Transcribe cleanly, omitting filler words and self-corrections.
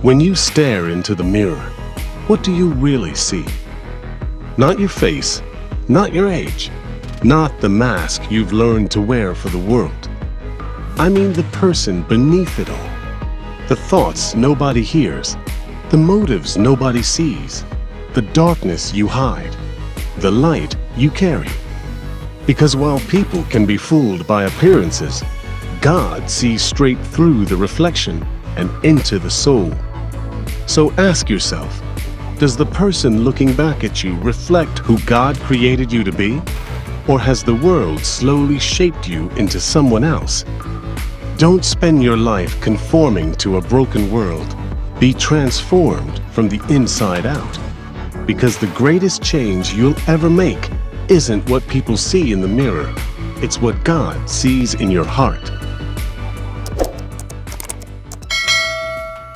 When you stare into the mirror, what do you really see? Not your face, not your age, not the mask you've learned to wear for the world. I mean the person beneath it all. The thoughts nobody hears, the motives nobody sees, the darkness you hide, the light you carry. Because while people can be fooled by appearances, God sees straight through the reflection and into the soul. So ask yourself, does the person looking back at you reflect who God created you to be? Or has the world slowly shaped you into someone else? Don't spend your life conforming to a broken world. Be transformed from the inside out. Because the greatest change you'll ever make isn't what people see in the mirror. It's what God sees in your heart.